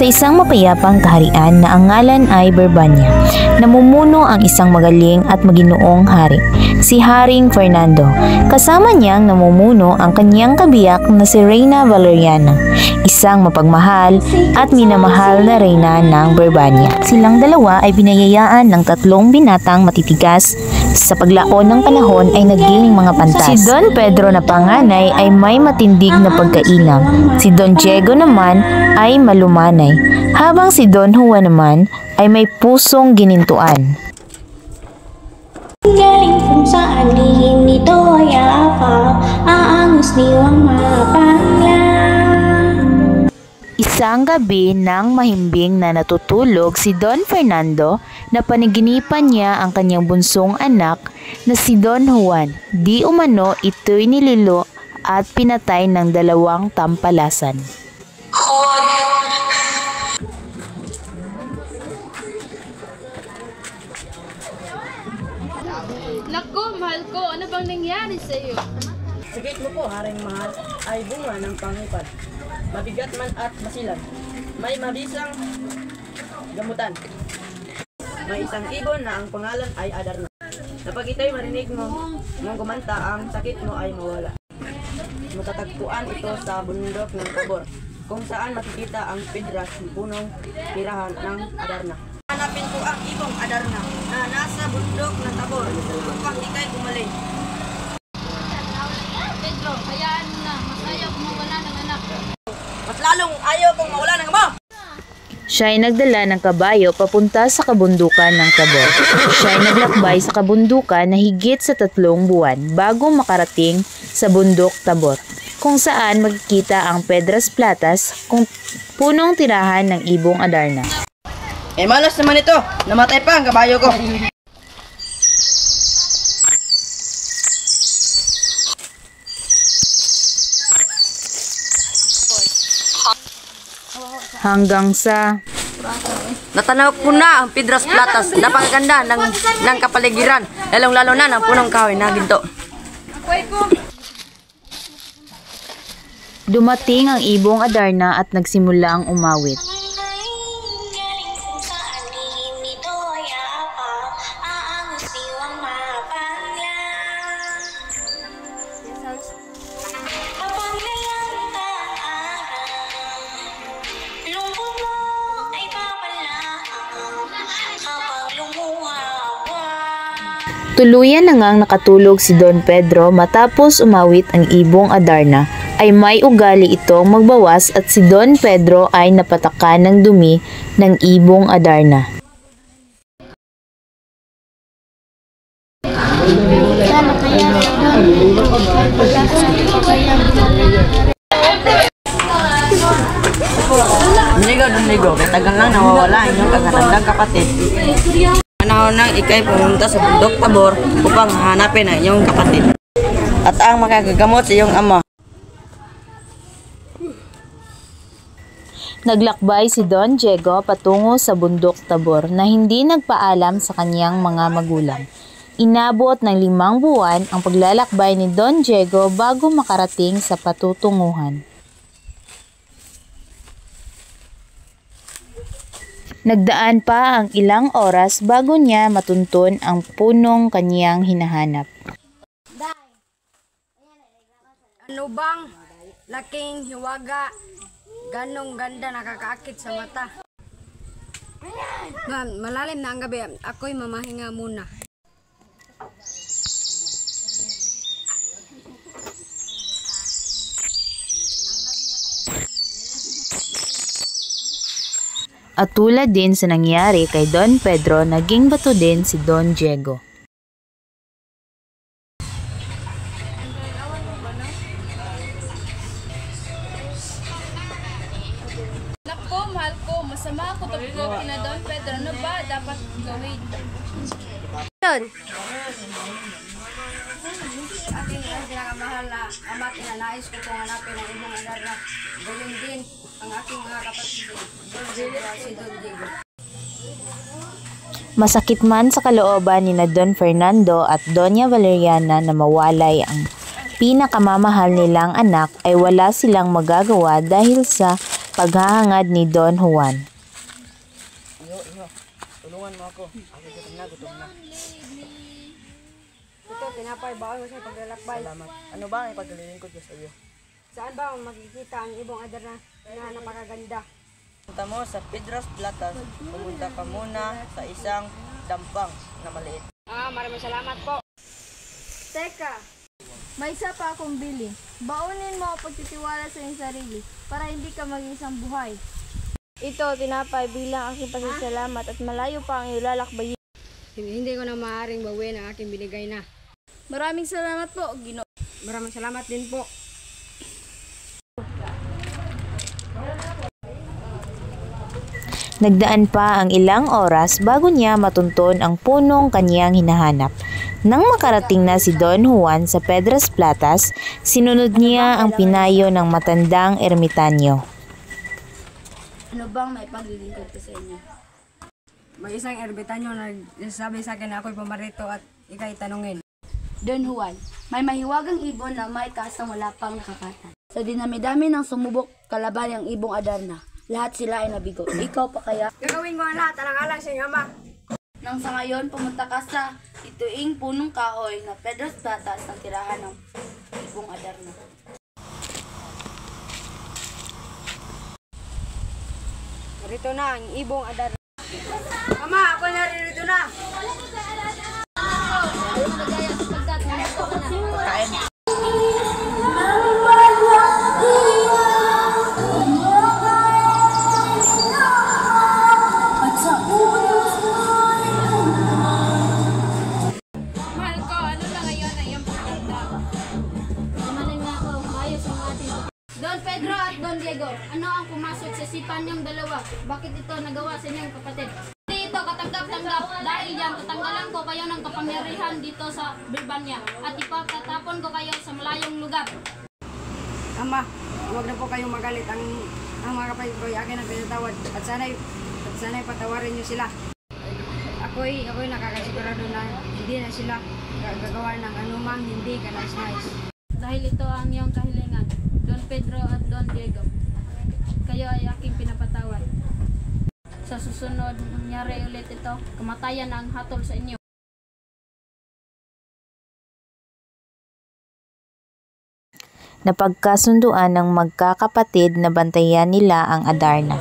Sa isang mapayapang kaharian na ang ngalan ay Brabania, namumuno ang isang magaling at maginoong hari, si Haring Fernando. Kasama niyang namumuno ang kanyang kabiyak na si Reyna Valeriana, isang mapagmahal at minamahal na reyna ng Brabania. Silang dalawa ay binayayaan ng tatlong binatang matitigas. Sa paglaon ng panahon ay naging mga pantas. Si Don Pedro na panganay ay may matindig na pagkainam. Si Don Diego naman ay malumanay, habang si Don Juan naman ay may pusong ginintuan. Galing kung saan lihim nito ay aapaw, aangos niwang mapangla. Isang gabi nang mahimbing na natutulog si Don Fernando, napanaginipan niya ang kanyang bunsong anak na si Don Juan. Di umano ito'y nililo at pinatay ng dalawang tampalasan. Naku, mahal ko, ano bang nangyari sa iyo? Sakit mo po, haring mahal, ay bunga ng pangipad. Mabigat man at masilag. May mabisang gamutan. May isang ibon na ang pangalan ay Adarna. Kapag ito'y marinig mo, nung gumanta, ang sakit mo ay mawala. Matatagpuan ito sa bundok ng Tabor, kung saan makikita ang pidras ng punong tirahan ng Adarna. Hanapin ko ang ibong Adarna na nasa bundok ng Tabor upang ikay bumalik. Pedro, hayaan mo na. Mas ayaw kung mawala ng anak. Mas lalong ayaw kong mawala ng ama! Siya ay nagdala ng kabayo papunta sa kabundukan ng Tabor. Siya ay naglakbay sa kabundukan na higit sa 3 buwan bago makarating sa bundok Tabor, kung saan makikita ang Pedras Platas, kung punong tirahan ng ibong Adarna. Eh malas naman ito! Namatay pa ang kabayo ko! Hanggang sa Natanaw ko na ang Pedras Platas, napakaganda ng kapaligiran, lalong-lalo na ng punong kahoy na ginto. dumating ang ibong Adarna at nagsimula ang umawit. Galing kung saan lihim nito ay aapaw, aangos niwang mapangla. Kapaglayang araw, lungkot mo ay babalaang, kapag lumuhawa. Tuluyan na ngang nakatulog si Don Pedro matapos umawit ang ibong Adarna, ay may ugali itong magbawas at si Don Pedro ay napatakan ng dumi ng ibong Adarna. Dunigo, kaya tagal lang nawawala ang inyong kagandang kapatid. Panahon nang ikay pumunta sa bundok Tabor upang hanapin ang inyong kapatid at ang makagagamot sa iyong ama. Naglakbay si Don Diego patungo sa bundok Tabor na hindi nagpaalam sa kanyang mga magulang. Inabot ng 5 buwan ang paglalakbay ni Don Diego bago makarating sa patutunguhan. Nagdaan pa ang ilang oras bago niya matuntun ang punong kaniyang hinahanap. Ano bang laking hiwaga? Ganong ganda, nakakaakit sa mata. Ma'am, malalim na ang gabi. Ako'y mamahinga muna. At tulad din sa nangyari kay Don Pedro, naging bato din si Don Diego. Naku, mahal ko, masama ako pagkakot kina Don Pedro. Ano ba dapat gawin? Aking pinakamahal na ama, tinanais ko kung hanapin ang ibang Adarna. Gawin din ang aking mga kapatid, si Don Diego. Masakit man sa kalooban ni na Don Fernando at Doña Valeriana na mawalay ang pinakamamahal nilang anak, ay wala silang magagawa dahil sa paghahangad ni Don Juan. Iyo, tulungan mo ako. Ako gutom na. Ito, tinapay, bawal mo sa paglalakbay. Salamat. Ano ba ang ipagkalilingkod ko sa iyo? Saan ba makikita ang ibong Adarna na napakaganda? Punta mo sa Pedras Platas, pumunta ka muna sa isang dampang na maliit. Maraming salamat po. Teka, may isa pa akong bili. Baunin mo ang pagtitiwala sa iyong sarili para hindi ka mag-isang buhay. Ito, tinapay bilang aking pasasalamat at malayo pa ang iyong lalakbayin. Hindi ko na maaaring bawiin ang aking binigay na. Maraming salamat po, Ginoo. Maraming salamat din po. Nagdaan pa ang ilang oras bago niya matunton ang punong kanyang hinahanap. Nang makarating na si Don Juan sa Pedras Platas, sinunod niya ang pinayo ng matandang ermitanyo. Ano bang may paglilingkod ko sa inyo? May isang erbitanyo na nagsasabi sa akin na ako'y pumarito at ikay tanungin. Don Juan, may mahiwagang ibon na may kasang wala pang nakakatan. Sa dinami-dami ng sumubok kalaban ang ibong Adarna, lahat sila ay nabigo. Ikaw pa kaya? Gagawin ko ang lahat, alang-alang sa iyong ama. Nang sa ngayon, pumunta ka sa ituing punong kahoy na Pedras Platas ng tirahan ng ibong Adarna. Narito na ang ibong Adarna. Ama, ako naririto na. Mahal ko, ano na ngayon ang iyong pagkanda? Dumating na ako, maayos ang ating. Don Pedro at Don Diego, ano ang pumasok sa isipan niyong dalawa? Bakit ito nagawa sa inyong kapatid? Hindi ito katanggap-tanggap dahil yan tatanggalan ko kayo ng kapangyarihan dito sa Birbanya at ipatatapon ko kayo sa malayong lugar. Ama, huwag na po kayong magalit. Ang mga kapatid ko ay akin ang pinatawad. At sana'y patawarin niyo sila. Ako'y nakakasigurado na hindi na sila gagawa ng anumang hindi kanais-nais. Dahil ito ang iyong kahilingan, Don Pedro at Don Diego, kayo ay aking pinapatawad. Sa susunod, nangyari ulit ito, kamatayan ang hatol sa inyo. Napagkasunduan ng magkakapatid na bantayan nila ang Adarna.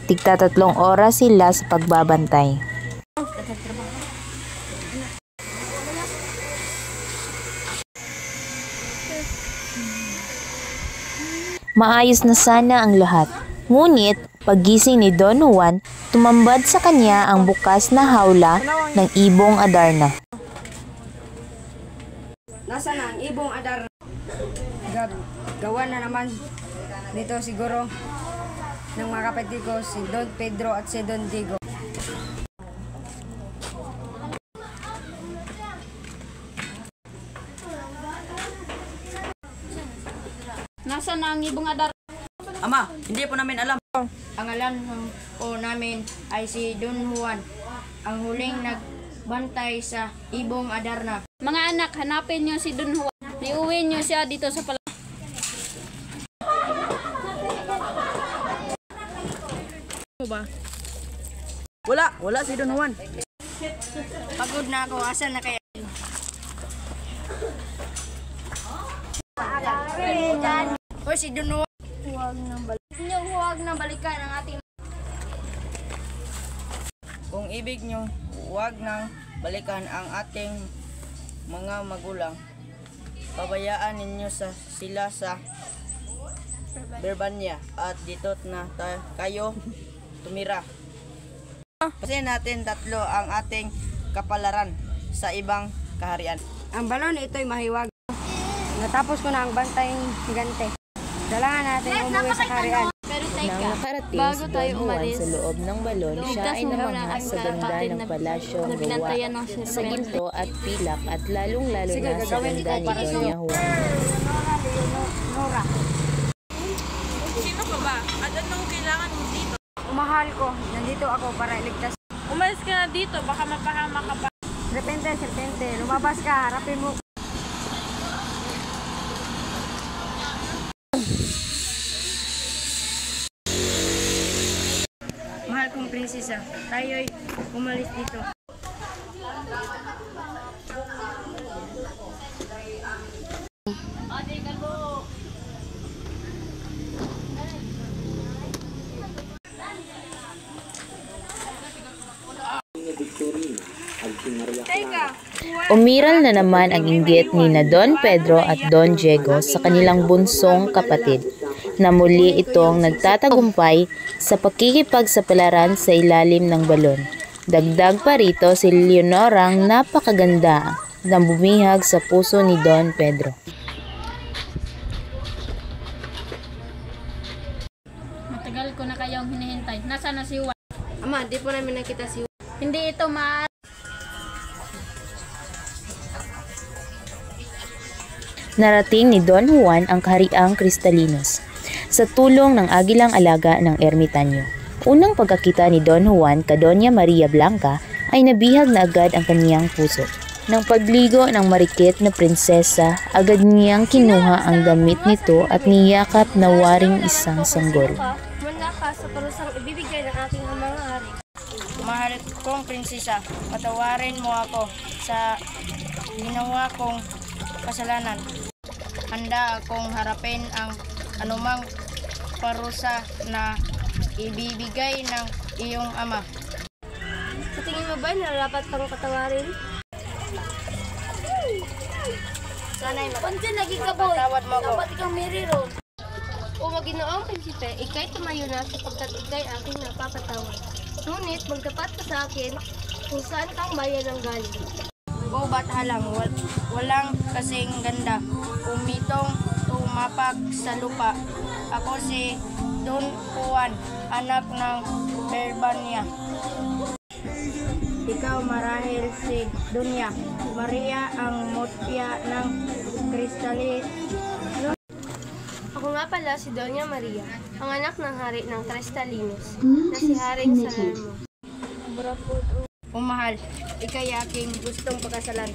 Tigta 3 oras sila sa pagbabantay. Maayos na sana ang lahat. Ngunit, paggising ni Don Juan, tumambad sa kanya ang bukas na hawla ng ibong Adarna. Nasaan na ang ibong Adarna? Gawa na naman dito siguro ng mga kapatid ko, si Don Pedro at si Don Diego. Nasaan na ang ibong Adarna? Ama, hindi po namin alam. Ang alam po namin ay si Don Juan, ang huling nagbantay sa ibong Adarna. Mga anak, hanapin niyo si Don Juan. Iuwi niyo siya dito sa palayan. Wala si Don Juan. Pagod na ako, asan na kaya? O si Don Juan. Huwag nang balikan ang ating. Kung ibig nyo, huwag nang balikan ang ating mga magulang. Pabayaan ninyo sila sa Birbanya at dito na kayo tumira. Kasi natin 3 ang ating kapalaran sa ibang kaharian. Ang balon ito'y mahiwag. Natapos ko na ang bantay higante. Kailangan natin umuwi sa kaharian. Pero Nang teka, nakarating bago si tayo Don Juan umalis, sa loob ng balon, siya ligtas ay mo muna namangha ang sa ganda kapatid ng na palasyong gawa binantayan ng sa serpente. ginto at pilak at lalong-lalo Sige, na sa gagawin ganda ko ni para Doña sa'yo. Juan. Nora, Sino ka ba? At anong kailangan mo dito? umahal ko. Nandito ako para iligtas. Umalis ka na dito, baka mapahama ka pa. Serpente, lumabas ka, harapin mo. prinsesa. Tayo'y umalis dito. Umiral na naman ang inggit ni na Don Pedro at Don Diego sa kanilang bunsong kapatid, na muli itong nagtatagumpay sa pakikipagsapalaran sa ilalim ng balon. Dagdag pa rito si Leonorang napakaganda na bumihag sa puso ni Don Pedro. Matagal ko na kayong hinihintay. Nasaan na si Juan? Ama, di po namin nakita si Juan. Hindi ito Narating ni Don Juan ang kahariang Cristalinos sa tulong ng agilang alaga ng ermitanyo. Unang pagkakita ni Don Juan ka Doña Maria Blanca ay nabihag na agad ang kaniyang puso. Nang pagligo ng marikit na prinsesa, agad niyang kinuha ang damit nito at niyakap na waring isang sanggol. Manda ka sa parusang ibibigay ng aking mga hari. Mahal kong prinsesa, patawarin mo ako sa ginawa kong kasalanan. Handa akong harapin ang anumang parusa na ibibigay ng iyong ama. Sa tingin mo ba nararapat kang patawarin? Sana'y mapatawad mo ako. Dapat ikaw miriro. O maginoong prinsipe, ikay tumayo na sapagkat ikay aking napapatawad. Ngunit magtapat ka sa akin kung saan kang bayan ng galing. O batahalang, walang kasing ganda, umitong tumapak sa lupa. Ako si Don Juan, anak ng Berbania. Ikaw marahil si Doña Maria ang mutya ng Cristalis. Ako nga pala si Doña Maria, ang anak ng hari ng Cristalinos, na si Haring Salermo. Umahal, ikay aking gustong pagkasalan.